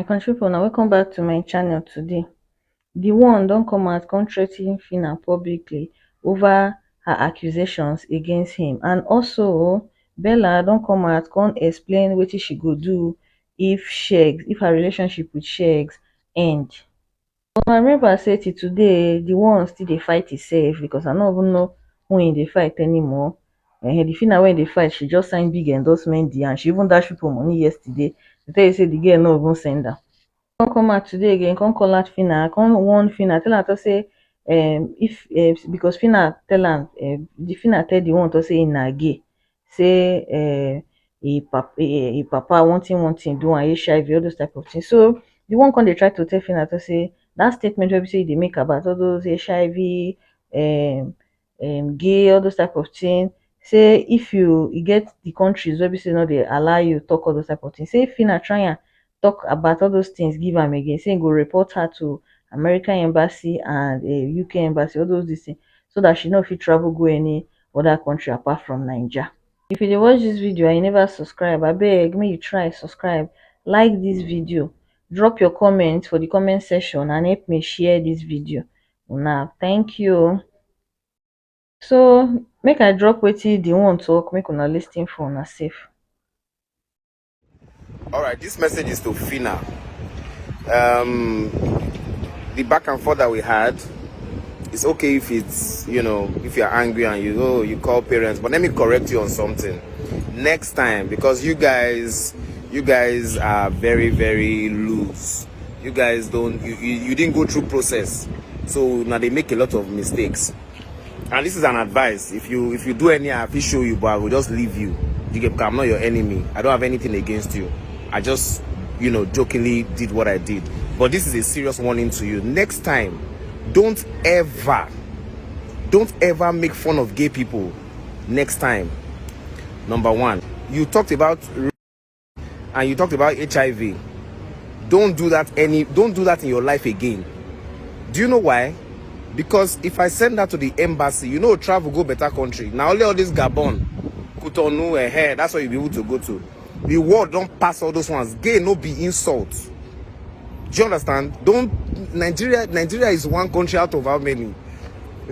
country people, now welcome back to my channel. Today Deeone don come out come threa ten Phyna publicly over her accusations against him, and also Bella don come out come explain wetin she go do if her relationship with Sheggz end. But I remember say till today Deeone still dey fight herself, because I no even know who im dey fight anymore. The Phyna wey dey fight, she just sign big endorsement deal, and she even dash people money yesterday. They tell you say the girl no even send am. Come out today again, come call out Phyna, come warn Phyna, tell her to say if because Phyna tell am, the Phyna tell Deeone to say na gay, say papa one thing do am HIV, all those type of things. So Deeone come dey try to tell Phyna to say that statement wey be say you dey make about all those HIV, gay, all those type of things. Say if you get the countries wey be say no dey allow you talk all those type of things. Say if Phyna try am talk about all those things give am again, say im go report her to American embassy and UK embassy, all those things, so that she no fit travel go any other country apart from Naija. If you dey watch this video and you never subscribe, abeg make you try subscribe, like this video, drop your comment for the comment section, and help me share this video. Una thank you. So make I drop wetin Deeone talk, make una lis ten for una sef. All right, this message is to Phyna. The back and forth that we had, it's okay if it's, if you're angry and you call parents, but let me correct you on something. Next time, because you guys are very, very loose. You guys you didn't go through process, so now they make a lot of mistakes. And this is an advice. If you do any, I will show you, but I will just leave you. I'm not your enemy. I don't have anything against you. I just, jokingly did what I did. But this is a serious warning to you. Next time, don't ever make fun of gay people. Next time. Number one, you talked about and you talked about HIV. Don't do that in your life again. Do you know why? Because if I send that to the embassy, travel go better country. Now only all this Gabon, Cotonou, that's what you'll be able to go to. The world don't pass all those ones. Gay no be insult. Do you understand? Nigeria is one country out of how many?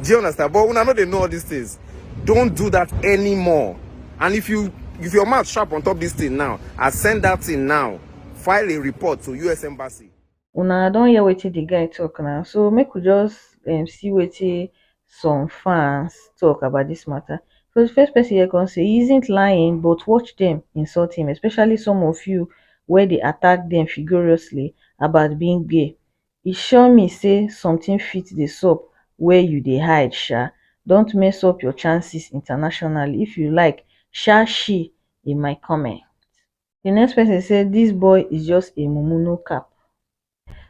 Do you understand? But when I know they know all these things, don't do that anymore. And if your mouth sharp on top this thing now, I send that thing now. File a report to US Embassy. Una don hear wetin the guy talk now, so make we just see wetin some fans talk about this matter. So the first person here can say he isn't lying, but watch them insult him, especially some of you where they attack them furiously about being gay. E sure me say something fit dey sup where you dey hide, sha. Don't mess up your chances internationally. If you like, she in my comment. The next person said this boy is just a mumu, no cap.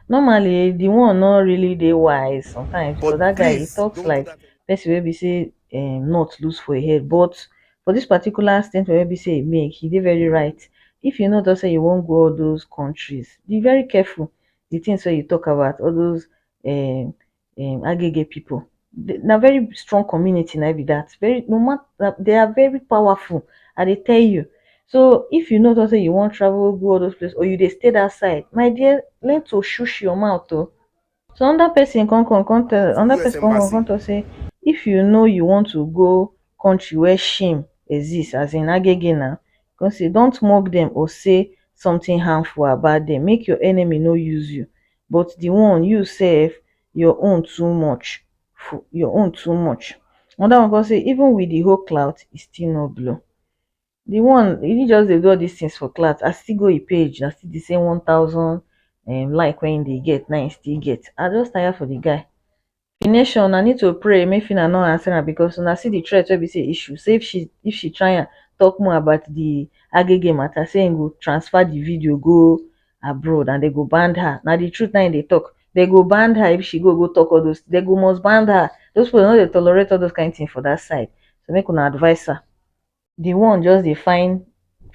Normally the one not really dey wise sometimes, because that guy he talks like person wey be say not loose for a head. But for this particular statement wey be say he make, he dey very right. If you know to say you won't go all those countries, be very careful the things wey you talk about all those agege people. Na very strong community na be that. Very, no matter, they are very powerful, I dey tell you. So if you know to say you wan travel go all those places, or you dey stay that side, my dear, learn to shush your mouth o. So another person come talk say if you know you want to go country where shame exists, as in agege na, come say don't mock them or say something harmful about them. Make your enemy no use you. But the one you sef, your own too much. Another one come say even with the whole clout, e still no blow. The one he just dey do all these things for clout. I still go e page, I still the same 1,000 like when they get, now he still get. I just tire for the guy. The nation, I need to pray make Phyna no answer am, because when I see the threat wey be say issue, say if she try and talk more about the agege matter, say im go transfer the video go abroad and they go ban her. Now the truth now they talk, they go ban her if she go talk all those, they go must ban her. Those people no dey tolerate all those kind of things for that side. So make una advise her. The one just dey find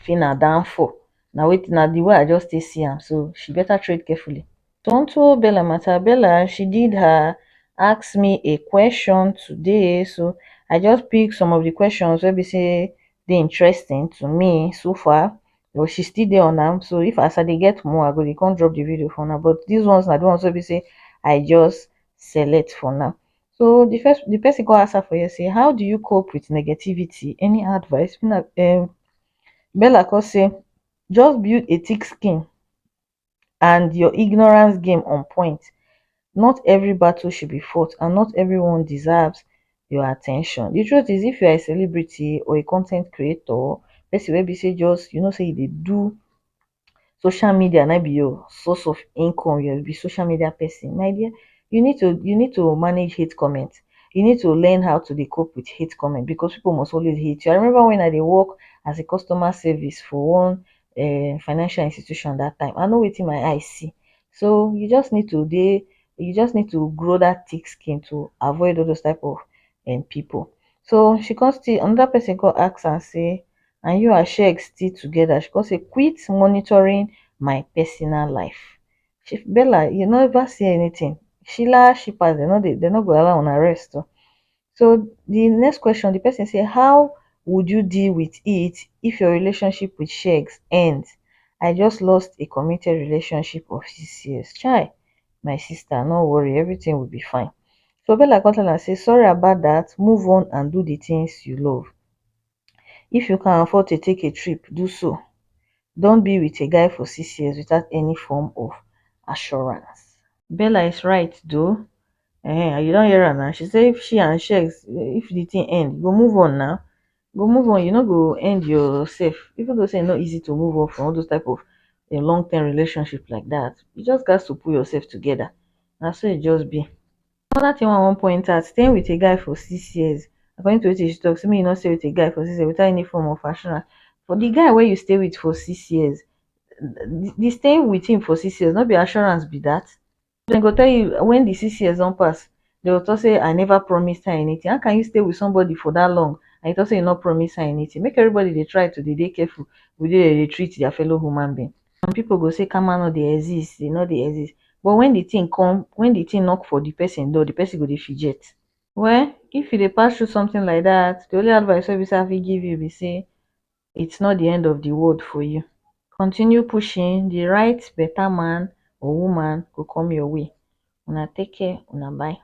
Phyna downfall. Now the way I just see am, so she better tread carefully. So onto Bella matter. Bella, she did her ask me a question today, so I just pick some of the questions wey be say dey interesting to me so far, Or she still there on am. So if as I dey get more, I go dey come drop the video for now. But these ones na the ones wey be say I just select for now. So the person go ask her for here say, how do you cope with negativity? Any advice? Bella come say, just build a thick skin and your ignorance game on point. Not every battle should be fought, and not everyone deserves your attention. The truth is, if you are a celebrity or a content creator, person wey be say just say you dey do social media na be your source of income, you be social media person, my dear, you need to manage hate comment. You need to learn how to dey cope with hate comment, because people must always hate you. I remember when I dey work as a customer service for one financial institution that time, I know wetin my eye see. So you just need to grow that thick skin to avoid all those type of people. So she come still, another person come ask am say, and you and Sheggz still together? She come say, quit monitoring my personal life. Bella, you never see anything. Sheila shippers, they no go allow una rest oh. So the next question, the person say, how would you deal with it if your relationship with Sheggz ends? I just lost a committed relationship of 6 years. Chai, my sister, no worry, everything will be fine. So Bella come tell am say, sorry about that, move on and do the things you love. If you can afford to take a trip, do so. Don't be with a guy for 6 years without any form of assurance. Bella is right though. You don't hear her now. She say if she and Sheggz, if the thing end, go move on now. Go move on. You know, go end yourself. Even though say it's not easy to move on from all those type of long-term relationship like that. You just got to put yourself together. That's so it just be. Another thing I wan point out, staying with a guy for 6 years, according to wetin she talk, say make you not stay with a guy for 6 years without any form of assurance. For the guy wey you stay with for 6 years, the staying with him for 6 years no be assurance be that. Dem go tell you when the 6 years don pass, they go talk say I never promised her anything. How can you stay with somebody for that long and you talk say you no promise her anything? Make everybody dey try to dey careful with the way they treat their fellow human being. Some people go say karma no dey exist, e no dey exist. But when the thing come, when the thing knock for the person door, the person go dey fidget. Well, if you dey pass through something like that, the only advice wey be say I fit give you be say it's not the end of the world for you. Continue pushing, the right better man or woman go come your way. Una take care, una bye.